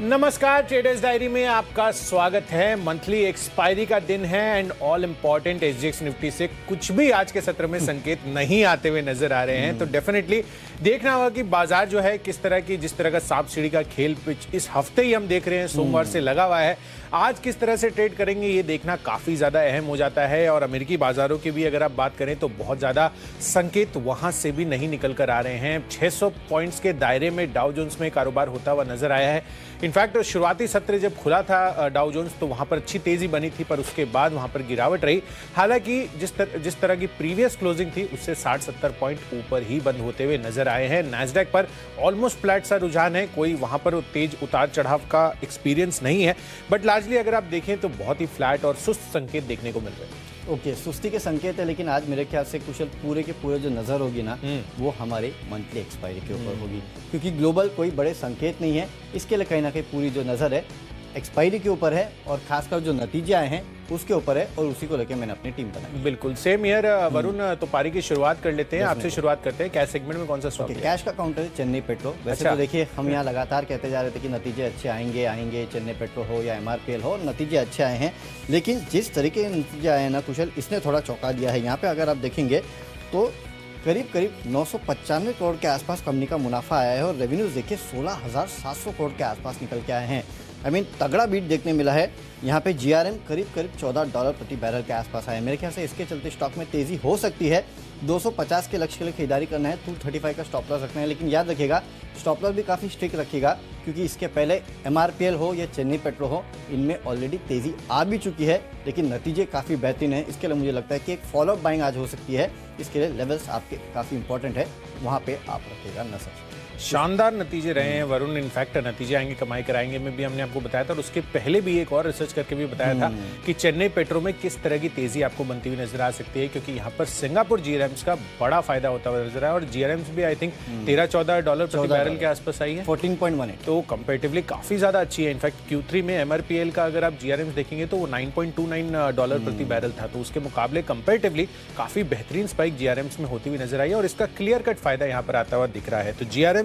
नमस्कार, traders diary में आपका स्वागत है। मंथली एक्सपायरी का दिन है and all important SGX Nifty से कुछ भी आज के सत्र में संकेत नहीं आते हुए नजर आ रहे हैं। तो डेफिनेटली देखना होगा कि बाजार जो है किस तरह की, जिस तरह का सांप सीढ़ी का खेल पिच इस हफ्ते ही हम देख रहे हैं, सोमवार से लगा हुआ है। आज किस तरह से ट्रेड करेंगे ये देखना काफी ज्यादा अहम हो जाता है। और अमेरिकी बाजारों की भी अगर आप बात करें तो बहुत ज्यादा संकेत वहां से भी नहीं निकल कर आ रहे हैं। 600 पॉइंट्स के दायरे में डाउ जोन्स में कारोबार होता हुआ नजर आया है। इनफैक्ट शुरुआती सत्र जब खुला था डाउ जोन्स तो वहां पर अच्छी तेजी बनी थी, पर उसके बाद वहां पर गिरावट रही। हालांकि जिस तरह की प्रीवियस क्लोजिंग थी उससे 60-70 पॉइंट ऊपर ही बंद होते हुए नजर आए हैं। नैस्डैक पर ऑलमोस्ट फ्लैट सा रुझान है, कोई वहां पर तेज उतार चढ़ाव का एक्सपीरियंस नहीं है। बट लार्जली अगर आप देखें तो बहुत ही फ्लैट और सुस्त संकेत देखने को मिल रहे हैं। ओके, सुस्ती के संकेत है, लेकिन आज मेरे ख्याल से कुशल पूरे के पूरे जो नज़र होगी ना वो हमारे मंथली एक्सपायरी के ऊपर होगी, क्योंकि ग्लोबल कोई बड़े संकेत नहीं है। इसके लिए कहीं ना कहीं पूरी जो नज़र है एक्सपायरी के ऊपर है और खासकर जो नतीजे आए हैं उसके ऊपर है, और उसी को लेकर मैंने अपनी टीम बनाई। बिल्कुल सेम ईयर। वरुण, तो पारी की शुरुआत कर लेते हैं, आपसे शुरुआत करते हैं। कैश सेगमेंट में कौन सा स्टॉक? कैश का काउंटर है चेन्नई पेट्रो। वैसे तो देखिए हम यहाँ लगातार कहते जा रहे थे कि नतीजे अच्छे आएंगे, चेन्नई पेट्रो हो या एमआरपीएल हो, नतीजे अच्छे आए हैं। लेकिन जिस तरीके के नतीजे आए हैं ना कुशल, इसने थोड़ा चौंका दिया है। यहाँ पे अगर आप देखेंगे तो करीब 995 करोड़ के आसपास कंपनी का मुनाफा आया है और रेवेन्यूज देखिए 16,700 करोड़ के आसपास निकल के आए हैं। तगड़ा बीट देखने मिला है। यहाँ पे जीआरएम करीब $14 प्रति बैरल के आसपास आया है। मेरे ख्याल से इसके चलते स्टॉक में तेजी हो सकती है। 250 के लक्ष्य के लिए खरीदारी करना है, 235 का स्टॉप लॉस रखना है। लेकिन याद रखिएगा स्टॉप लॉस भी काफ़ी स्ट्रिक्ट रखिएगा, क्योंकि इसके पहले एमआरपीएल हो या चेन्नई पेट्रो हो, इनमें ऑलरेडी तेजी आ भी चुकी है, लेकिन नतीजे काफ़ी बेहतरीन है। इसके लिए मुझे लगता है कि एक फॉलोअप बाइंग आज हो सकती है। इसके लिए लेवल्स आपके काफ़ी इंपॉर्टेंट है, वहाँ पे आप रखिएगा नजर। शानदार नतीजे रहे हैं वरुण। इनफैक्ट नतीजे आएंगे कमाई कराएंगे में भी हमने आपको बताया था, और उसके पहले भी एक और रिसर्च करके भी बताया था कि चेन्नई पेट्रो में किस तरह की तेजी आपको बनती हुई नजर आ सकती है, क्योंकि यहाँ पर सिंगापुर जीआरएम्स का बड़ा फायदा होता हुआ नजर आया। और जीआरएम्स भी आई थिंक $13-14 प्रति बैरल के आसपास आई है, 14.18, तो कंपेरेटिवली काफी ज्यादा अच्छी है। इनफैक्ट Q3 में एमआरपीएल का अगर आप जीआरएम्स देखेंगे तो वो $9.29 प्रति बैरल था, तो उसके मुकाबले कंपेरेटिवली काफी बेहतरीन स्पाइक जीआरएम्स में होती हुई नजर आई है, और इसका क्लियर कट फायदा यहाँ पर आता हुआ दिख रहा है। तो जीआरएम्स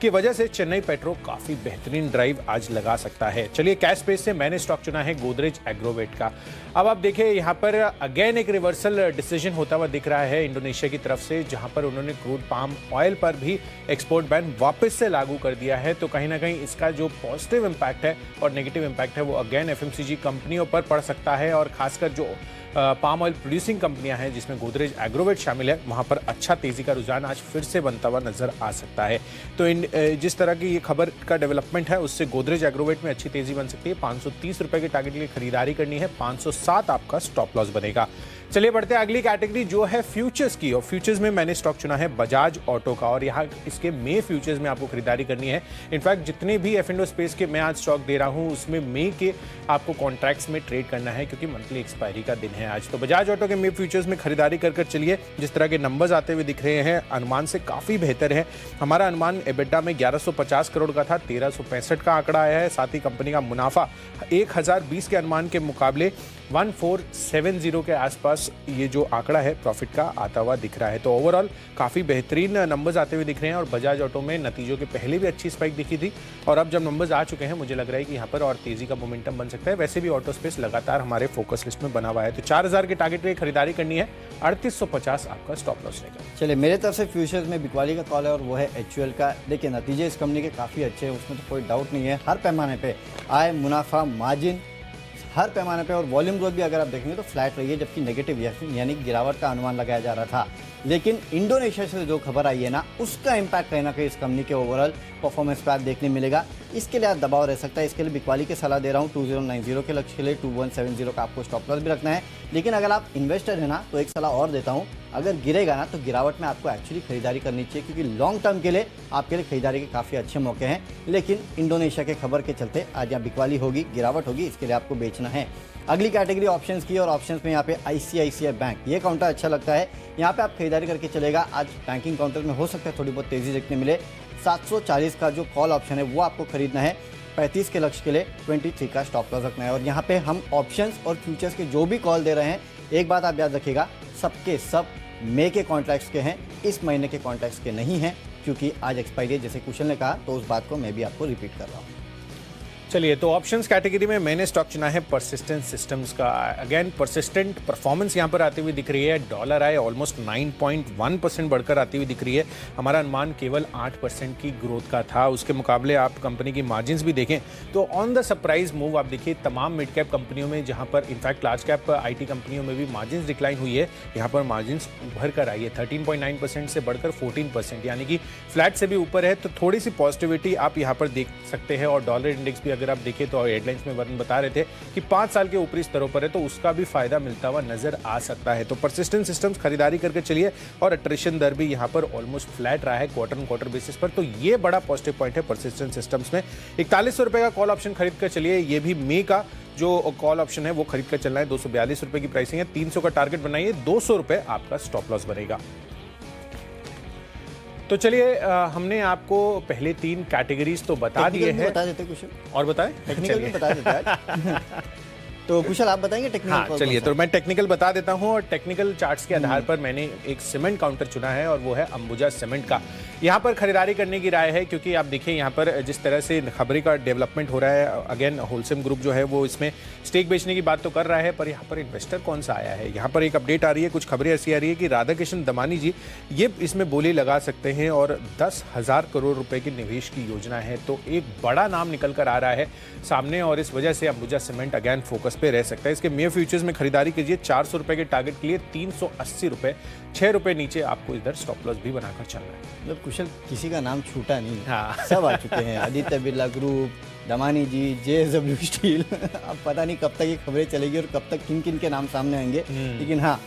की वजह से चेन्नई पेट्रो काफी बेहतरीन ड्राइव आज लगा सकता है। चलिए, कैश स्पेस से मैंने स्टॉक चुना है गोदरेज एग्रोवेट का। अब आप देखिए यहाँ पर अगेन एक रिवर्सल डिसीजन होता हुआ दिख रहा है इंडोनेशिया की तरफ से, जहां पर उन्होंने क्रूड पाम ऑयल पर भी एक्सपोर्ट बैन वापस से लागू कर दिया है। तो कहीं ना कहीं इसका जो पॉजिटिव इंपैक्ट है और नेगेटिव इंपैक्ट है वो अगेन एफएमसीजी कंपनियों पर पड़ सकता है, और खासकर जो पाम ऑयल प्रोड्यूसिंग कंपनियां हैं जिसमें गोदरेज एग्रोवेट शामिल है, वहां पर अच्छा तेजी का रुझान आज फिर से बनता हुआ नजर आ सकता है। तो जिस तरह की ये खबर का डेवलपमेंट है उससे गोदरेज एग्रोवेट में अच्छी तेजी बन सकती है। 530 रुपए के टारगेट के लिए खरीदारी करनी है, 507 आपका स्टॉप लॉस बनेगा। चलिए बढ़ते हैं अगली कैटेगरी जो है फ्यूचर्स की, और फ्यूचर्स में मैंने स्टॉक चुना है बजाज ऑटो का, और यहाँ इसके मे फ्यूचर्स में आपको खरीदारी करनी है। इनफैक्ट जितने भी एफ&ओ स्पेस के मैं आज स्टॉक दे रहा हूँ उसमें मे के आपको कॉन्ट्रैक्ट्स में ट्रेड करना है, क्योंकि मंथली एक्सपायरी का दिन है आज। तो बजाज ऑटो के मे फ्यूचर्स में खरीदारी कर चलिए। जिस तरह के नंबर्स आते हुए दिख रहे हैं अनुमान से काफी बेहतर है। हमारा अनुमान एबिटा में 1150 करोड़ का था, 1365 का आंकड़ा आया है। साथ ही कंपनी का मुनाफा 1020 के अनुमान के मुकाबले 1470 के आसपास ये जो आंकड़ा है प्रॉफिट का आता हुआ दिख रहा है। तो ओवरऑल काफी बेहतरीन नंबर्स आते हुए दिख रहे हैं, और बजाज ऑटो में नतीजों के पहले भी अच्छी स्पाइक दिखी थी, और अब जब नंबर्स आ चुके हैं मुझे लग रहा है कि यहाँ पर और तेजी का मोमेंटम बन सकता है। वैसे भी ऑटो स्पेस लगातार हमारे फोकस लिस्ट में बना हुआ है। तो 4000 के टारगेट पे खरीदारी करनी है, 3850 आपका स्टॉप लॉस रहेगा। चलिए, मेरे तरफ से फ्यूचर्स में बिकवाली का कॉल है, और वो है HUL का। देखिए नतीजे इस कंपनी के काफ़ी अच्छे हैं, उसमें तो कोई डाउट नहीं है। हर पैमाने पे आय, मुनाफा, मार्जिन हर पैमाने पे, और वॉल्यूम ग्रोथ भी अगर आप देखेंगे तो फ्लैट रही है, जबकि नेगेटिव यानी गिरावट का अनुमान लगाया जा रहा था। लेकिन इंडोनेशिया से जो खबर आई है ना, उसका इम्पैक्ट कहीं ना कहीं इस कंपनी के ओवरऑल परफॉर्मेंस पर देखने मिलेगा। इसके लिए आप दबाव रह सकता है। इसके लिए बिकवाली की सलाह दे रहा हूँ। 2090 के लक्ष्य के लिए 2170 का आपको स्टॉप लॉस भी रखना है। लेकिन अगर आप इन्वेस्टर है ना, तो एक सलाह और देता हूँ, अगर गिरेगा ना तो गिरावट में आपको एक्चुअली खरीदारी करनी चाहिए, क्योंकि लॉन्ग टर्म के लिए आपके लिए खरीदारी के काफ़ी अच्छे मौके हैं। लेकिन इंडोनेशिया के खबर के चलते आज यहाँ बिकवाली होगी, गिरावट होगी, इसके लिए आपको बेचना है। अगली कैटेगरी ऑप्शंस की, और ऑप्शंस में यहाँ पे ICICI बैंक, ये काउंटर अच्छा लगता है। यहाँ पे आप खरीदारी करके चलेगा। आज बैंकिंग काउंटर में हो सकता है थोड़ी बहुत तेजी देखने मिले। 740 का जो कॉल ऑप्शन है वो आपको खरीदना है। 35 के लक्ष्य के लिए 23 का स्टॉप लॉस रखना है। और यहाँ पे हम ऑप्शंस और फ्यूचर्स के जो भी कॉल दे रहे हैं, एक बात आप याद रखिएगा, सबके सब मई के कॉन्ट्रैक्ट्स के हैं, इस महीने के कॉन्ट्रैक्ट्स के नहीं हैं, क्योंकि आज एक्सपायरी है जैसे कुशल ने कहा, तो उस बात को मैं भी आपको रिपीट कर रहा हूँ। चलिए, तो ऑप्शंस कैटेगरी में मैंने स्टॉक चुना है परसिस्टेंट सिस्टम्स का। अगेन परसिस्टेंट परफॉर्मेंस यहाँ पर आती हुई दिख रही है। डॉलर आए ऑलमोस्ट 9.1% बढ़कर आती हुई दिख रही है। हमारा अनुमान केवल 8% की ग्रोथ का था। उसके मुकाबले आप कंपनी की मार्जिन्स भी देखें तो ऑन द सरप्राइज मूव आप देखिए तमाम मिड कैप कंपनियों में, जहाँ पर इनफैक्ट लार्ज कैप IT कंपनियों में भी मार्जिन्स डिक्लाइन हुई है, यहाँ पर मार्जिन्स उभर कर आई है। 13.9% से बढ़कर 14%, यानी कि फ्लैट से भी ऊपर है। तो थोड़ी सी पॉजिटिविटी आप यहाँ पर देख सकते हैं। और डॉलर इंडेक्स भी अगर आप देखें तो हेडलाइंस में वरुण बता रहे थे कि 5 साल के ऊपरी स्तरों पर है, तो उसका भी फायदा मिलता हुआ नजर आ सकता है। तो परसिस्टेंट सिस्टम्स खरीदारी करके चलिए। और अट्रिशन दर भी यहाँ पर ऑलमोस्ट फ्लैट रहा है क्वार्टर ऑन क्वार्टर बेसिस पर, तो ये बड़ा पॉजिटिव पॉइंट है परसिस्टेंट सिस्टम्स में। 4100 रुपए का कॉल ऑप्शन खरीद कर चलिए। ये भी मे का जो कॉल ऑप्शन है वो खरीद कर चलना है। 242 रुपए की प्राइसिंग है। 300 का टारगेट बनाइए, 200 रुपए आपका स्टॉप लॉस बनेगा। तो चलिए, हमने आपको पहले 3 कैटेगरीज तो बता दिए हैं। बता देते कुछ और बताएं, टेक्निकल भी बता देते हैं। तो कुशल आप बताएंगे टेक्निकल? हाँ, चलिए, तो मैं टेक्निकल बता देता हूं। और टेक्निकल चार्ट्स के आधार पर मैंने एक सीमेंट काउंटर चुना है और वो है अंबुजा सीमेंट का। यहाँ पर खरीदारी करने की राय है, क्योंकि आप देखिए यहाँ पर जिस तरह से खबरें का डेवलपमेंट हो रहा है। अगेन होलसेम ग्रुप जो है वो इसमें स्टेक बेचने की बात तो कर रहा है, पर यहाँ पर इन्वेस्टर कौन सा आया है। यहाँ पर एक अपडेट आ रही है, कुछ खबरें ऐसी आ रही है कि राधाकृष्ण दमानी जी ये इसमें बोली लगा सकते हैं और 10,000 करोड़ रुपए की निवेश की योजना है। तो एक बड़ा नाम निकल कर आ रहा है सामने, और इस वजह से अंबुजा सीमेंट अगेन फोकस पे रह सकता है। इसके मे फ्यूचर्स में खरीदारी कीजिए। 400 रुपए के टारगेट के लिए 380 रुपए, 6 रुपए नीचे आपको इधर स्टॉप लॉस भी बनाकर चलना है। मतलब कुशल किसी का नाम छूटा नहीं। हाँ। सब आ चुके हैं। आदित्य बिरला ग्रुप, दमानी जी, JSW स्टील। अब पता नहीं कब तक ये खबरें चलेगी और कब तक किन किन के नाम सामने आएंगे, लेकिन हाँ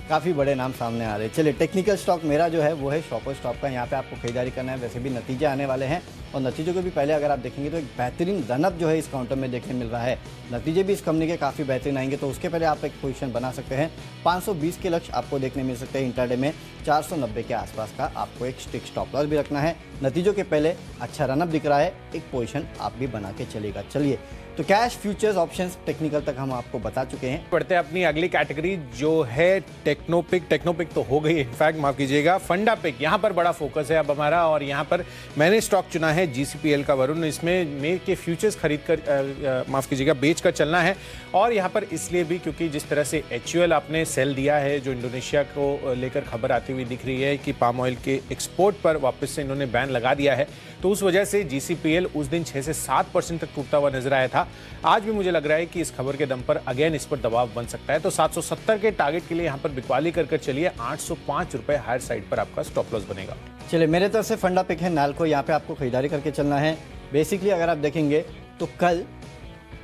काफ़ी बड़े नाम सामने आ रहे हैं। चलिए, टेक्निकल स्टॉक मेरा जो है वो है शॉपर स्टॉक का। यहाँ पे आपको खरीदारी करना है। वैसे भी नतीजे आने वाले हैं और नतीजों को भी पहले अगर आप देखेंगे तो एक बेहतरीन रनअप जो है इस काउंटर में देखने मिल रहा है। नतीजे भी इस कंपनी के काफ़ी बेहतरीन आएंगे, तो उसके पहले आप एक पोजीशन बना सकते हैं। 520 के लक्ष्य आपको देखने मिल सकते हैं। इंट्राडे में 490 के आसपास का आपको एक स्टिक स्टॉप लॉस भी रखना है। नतीजों के पहले अच्छा रनअप दिख रहा है, एक पोजीशन आप भी बना के चलेगा। चलिए, तो कैश, फ्यूचर्स, ऑप्शंस, टेक्निकल तक हम आपको बता चुके हैं। बढ़ते हैं अपनी अगली कैटेगरी जो है टेक्नोपिक तो हो गई, इनफैक्ट माफ कीजिएगा, फंडा पिक। यहाँ पर बड़ा फोकस है अब हमारा। और यहाँ पर मैंने स्टॉक चुना है GCPL का वरुण। इसमें मे के फ्यूचर्स खरीद कर माफ कीजिएगा बेच कर चलना है। और यहाँ पर इसलिए भी क्योंकि जिस तरह से HUL आपने सेल दिया है, जो इंडोनेशिया को लेकर खबर आती हुई दिख रही है कि पाम ऑयल के एक्सपोर्ट पर वापस से इन्होंने बैन लगा दिया है, तो उस वजह से GCPL उस दिन 6 से 7% तक टूटता हुआ नजर आया था। आज भी मुझे लग रहा है कि इस खबर के दम पर अगेन इस पर दबाव बन सकता है। तो 770 के टारगेट के लिए यहाँ पर बिकवाली कर चलिए। 805 रुपए हायर साइड पर आपका स्टॉप लॉस बनेगा। चलिए, मेरे तरफ से फंडा पिक है नाल्को। यहाँ पे आपको खरीदारी करके चलना है। बेसिकली अगर आप देखेंगे तो कल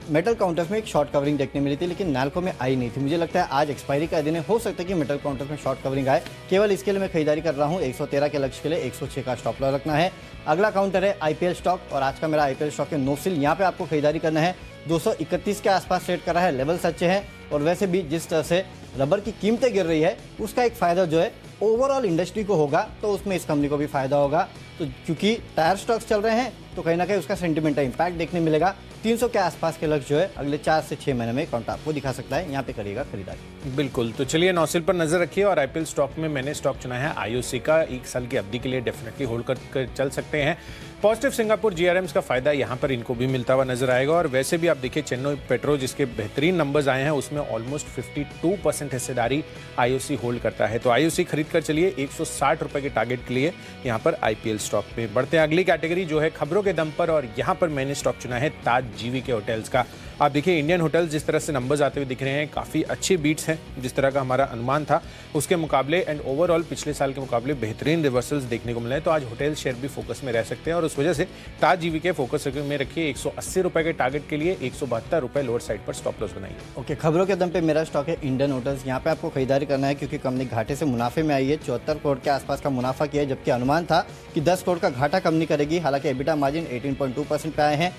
मेटल काउंटर्स में एक शॉर्ट कवरिंग देखने मिली थी, लेकिन नाल्को में आई नहीं थी। मुझे लगता है आज एक्सपायरी का दिन है, हो सकता है कि मेटल काउंटर्स में शॉर्ट कवरिंग आए। केवल इसके लिए मैं खरीदारी कर रहा हूँ। 113 के लक्ष्य के लिए 106 का स्टॉप लॉस रखना है। अगला काउंटर है IPL स्टॉक, और आज का मेरा IPL स्टॉक है नोसिल। यहाँ पे आपको खरीदारी करना है। 231 के आसपास ट्रेड कर रहा है। लेवल्स अच्छे हैं, और वैसे भी जिस तरह से रबर की कीमतें गिर रही है उसका एक फायदा जो है ओवरऑल इंडस्ट्री को होगा, तो उसमें इस कंपनी को भी फायदा होगा। तो क्योंकि टायर स्टॉक्स चल रहे हैं तो कहीं ना कहीं उसका सेंटिमेंटल इंपैक्ट देखने मिलेगा। 300 के आसपास के लक्ष्य जो है अगले 4 से 6 महीने में काउंटर आपको दिखा सकता है। यहाँ पे करिएगा खरीदारी। बिल्कुल, तो चलिए नौसिल पर नजर रखिए। और IPL स्टॉक में मैंने स्टॉक चुना है IOC का। 1 साल की अवधि के लिए डेफिनेटली होल्ड कर चल सकते हैं। पॉजिटिव सिंगापुर GRMs का फायदा यहाँ पर इनको भी मिलता हुआ नजर आएगा। और वैसे भी आप देखिए चेन्नई पेट्रो जिसके बेहतरीन नंबर्स आए हैं उसमें ऑलमोस्ट 52% हिस्सेदारी IOC होल्ड करता है। तो IOC खरीद कर चलिए 160 रुपए के टारगेट के लिए यहाँ पर IPL स्टॉक में। बढ़ते हैं अगली कैटेगरी जो है खबरों के दम पर, और यहाँ पर मैंने स्टॉक चुना है ताज GVK होटल्स का। आप देखिए इंडियन होटल्स जिस तरह से नंबर्स आते हुए दिख रहे हैं, काफ़ी अच्छी बीट्स हैं जिस तरह का हमारा अनुमान था उसके मुकाबले, एंड ओवरऑल पिछले साल के मुकाबले बेहतरीन रिवर्सल्स देखने को मिले हैं। तो आज होटल शेयर भी फोकस में रह सकते हैं, और उस वजह से ताज GVK फोकस में रखिए। 180 रुपए के टारगेट के लिए 172 रुपए लोअर साइड पर स्टॉप लॉस बनाइए। ओके, खबरों के दम पे मेरा स्टॉक है इंडियन होटल्स। यहाँ पे आपको खरीदारी करना है क्योंकि कंपनी घाटे से मुनाफे में आई है। 74 करोड़ के आसपास का मुनाफा किया है, जबकि अनुमान था कि 10 करोड़ का घाटा कंपनी करेगी। हालांकि EBITDA मार्जिन 18.2% पे आए हैं,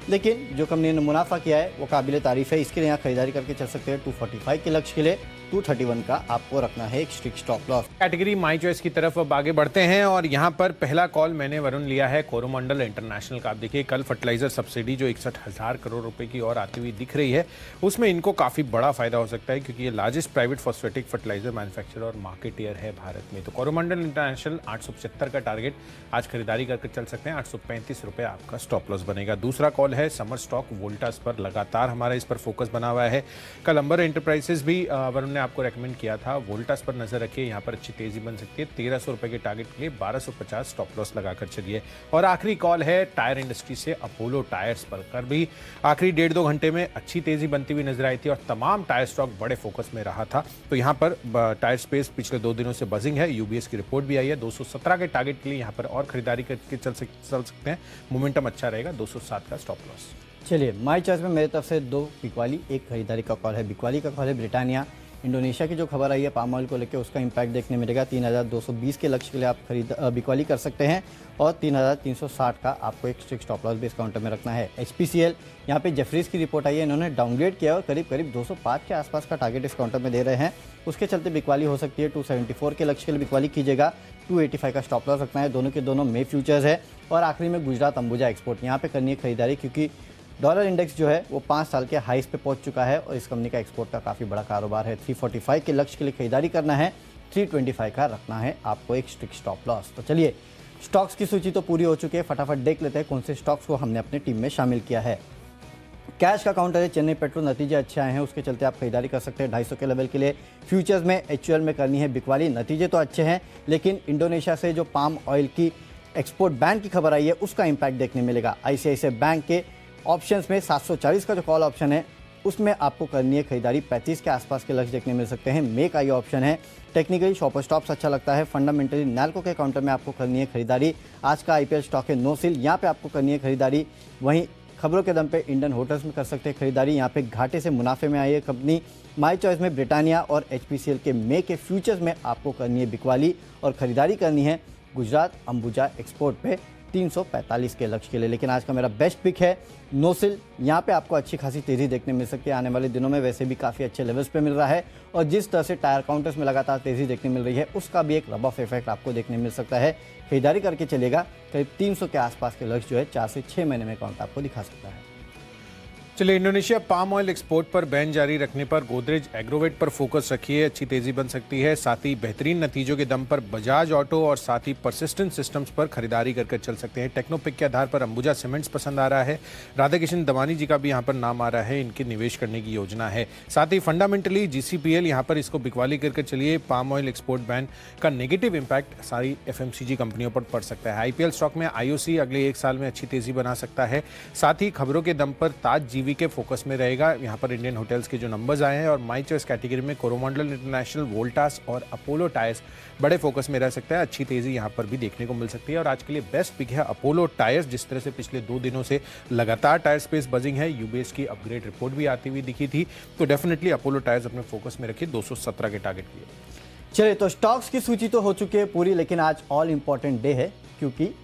लेकिन जो कंपनी ने मुनाफा किया है वो काबिल तारीफ है। इसके लिए यहाँ खरीदारी करके चल सकते हैं। 245 के लक्ष्य के लिए 231 का आपको रखना है एक strict stop loss. Category my choice की तरफ अब आगे बढ़ते हैं, और यहाँ पर पहला कॉल मैंने वरुण लिया है कोरोमंडल इंटरनेशनल का। आप देखिए कल फर्टिलाइजर सब्सिडी जो 61,000 करोड़ रुपए की और आती हुई दिख रही है, उसमें इनको काफ़ी बड़ा फायदा हो सकता है क्योंकि ये largest private phosphatic fertilizer manufacturer और मार्केटियर है भारत में। तो कोरोमंडल इंटरनेशनल 875 का टारगेट आज खरीदारी करके चल सकते हैं। 835 रुपये आपका स्टॉप लॉस बनेगा। दूसरा कॉल कॉल है समर स्टॉक वोल्टास पर, लगातार हमारा इस पर फोकस बना हुआ है। कल अंबर एंटरप्राइजेस भी वरुण ने आपको रेकमेंड किया था, वोल्टास पर नजर रखिए, यहाँ पर अच्छी तेजी बन सकती है। 1300 रुपए के टारगेट के लिए 1250 स्टॉप लॉस लगाकर चलिए। और आखिरी कॉल है टायर इंडस्ट्री से अपोलो टायर्स पर, कर भी आखिरी 1.5-2 घंटे में अच्छी तेजी बनती हुई नजर आई थी और तमाम टायर स्टॉक बड़े फोकस में रहा था। तो यहाँ पर टायर स्पेस पिछले 2 दिनों से बजिंग है, यूबीएस की रिपोर्ट भी आई है। 217 के टारगेट के लिए यहाँ पर और खरीदारी करके चल सकते हैं, मोमेंटम अच्छा रहेगा। 207 का स्टॉप लॉस। चलिए माई चॉइस में मेरी तरफ से 2 बिकवाली, 1 खरीदारी का कॉल है। बिकवाली का कॉल है ब्रिटानिया। इंडोनेशिया की जो खबर आई है पाम ऑयल को लेकर, उसका इंपैक्ट देखने मिलेगा। 3220 के लक्ष्य के लिए आप बिकवाली कर सकते हैं और 3360 का आपको एक स्ट्रिक्ट स्टॉप लॉस भी इस काउंटर में रखना है। HPCL, यहाँ पे जेफरीज की रिपोर्ट आई है, इन्होंने डाउनग्रेड किया और करीब 205 के आसपास का टारगेट इस काउंटर में दे रहे हैं। उसके चलते बिकवाली हो सकती है। 274 के लक्ष्य के लिए बिकवाली कीजिएगा। 285 का स्टॉप लॉस रखना है। दोनों के दोनों मे फ्यूचर्स है। और आखिरी में गुजरात अंबुजा एक्सपोर्ट, यहाँ पे करनी है खरीदारी, क्योंकि डॉलर इंडेक्स जो है वो 5 साल के हाईस पे पहुंच चुका है और इस कंपनी का एक्सपोर्ट का काफ़ी बड़ा कारोबार है। 345 के लक्ष्य के लिए खरीदारी करना है, 325 का रखना है आपको एक स्ट्रिक्ट स्टॉप लॉस। तो चलिए स्टॉक्स की सूची तो पूरी हो चुकी है, फटाफट देख लेते हैं कौन से स्टॉक्स को हमने अपनी टीम में शामिल किया है। कैश का काउंटर है चेन्नई पेट्रोल, नतीजे अच्छे आए हैं, उसके चलते आप खरीदारी कर सकते हैं 250 के लेवल के लिए। फ्यूचर्स में HUL में करनी है बिकवाली, नतीजे तो अच्छे हैं, लेकिन इंडोनेशिया से जो पाम ऑयल की एक्सपोर्ट बैन की खबर आई है उसका इंपैक्ट देखने मिलेगा। ICICI बैंक के ऑप्शंस में 740 का जो कॉल ऑप्शन है उसमें आपको करनी है खरीदारी। 35 के आसपास के लक्ष्य देखने मिल सकते हैं। मेक आई ऑप्शन है। टेक्निकली शॉपर स्टॉप्स अच्छा लगता है। फंडामेंटली नैल्को के काउंटर में आपको करनी है खरीदारी। आज का IPL स्टॉक है नोसिल, यहाँ पे आपको करनी है खरीदारी। वहीं खबरों के दम पे इंडियन होटल्स में कर सकते हैं खरीदारी, यहाँ पे घाटे से मुनाफे में आई है कंपनी। माई चॉइस में ब्रिटानिया और HPCL के मे के फ्यूचर्स में आपको करनी है बिकवाली और खरीदारी करनी है गुजरात अंबुजा एक्सपोर्ट पे 345 के लक्ष्य के लिए। लेकिन आज का मेरा बेस्ट पिक है नोसिल, यहाँ पे आपको अच्छी खासी तेजी देखने मिल सकती है। आने वाले दिनों में वैसे भी काफ़ी अच्छे लेवल्स पे मिल रहा है और जिस तरह से टायर काउंटर्स में लगातार तेजी देखने मिल रही है उसका भी एक रब ऑफ इफेक्ट आपको देखने मिल सकता है। खरीदारी करके चलेगा, करीब 300 के आसपास के लक्ष्य जो है 4 से 6 महीने में काउंट आपको दिखा सकता है। चलिए इंडोनेशिया पाम ऑयल एक्सपोर्ट पर बैन जारी रखने पर गोदरेज एग्रोवेट पर फोकस रखिए, अच्छी तेजी बन सकती है। साथ ही बेहतरीन नतीजों के दम पर बजाज ऑटो और साथ ही परसिस्टेंट सिस्टम्स पर खरीदारी करके चल सकते हैं। टेक्नोपिक के आधार पर अंबुजा सीमेंट्स पसंद आ रहा है। राधाकिशन दमानी जी का भी यहाँ पर नाम आ रहा है, इनकी निवेश करने की योजना है। साथ ही फंडामेंटली GCPL, यहाँ पर इसको बिकवाली करके चलिए। पाम ऑयल एक्सपोर्ट बैन का नेगेटिव इंपैक्ट सारी FMCG कंपनियों पर पड़ सकता है। IPL स्टॉक में IOC अगले 1 साल में अच्छी तेजी बना सकता है। साथ ही खबरों के दम पर ताज जीवी के फोकस में रहेगा। यहाँ पर इंडियन होटल्स के जो नंबर्स आए हैं और माई चॉइस कैटेगरी में कोरोमंडल इंटरनेशनल, वोल्टास और अपोलो टायर्स बड़े फोकस में रह सकता है। अच्छी तेजी यहाँ पर भी देखने को मिल सकती है। और आज के लिए बेस्ट पिक है अपोलो टायर्स। जिस तरह से पिछले 2 दिनों से लगातार टायर स्पेस बजिंग है, यूबीएस की अपग्रेड रिपोर्ट भी आती हुई दिखी थी, तो डेफिनेटली अपोलो टायर्स अपने फोकस में रखिए 217 के टारगेट के लिए। चलिए तो स्टॉक्स की सूची तो हो चुकी है पूरी, लेकिन आज ऑल इंपॉर्टेंट डे है क्योंकि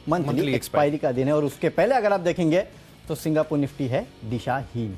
मंथली एक्सपायरी का दिन है। और उसके पहले अगर आप देखेंगे तो सिंगापुर निफ्टी है दिशाहीन।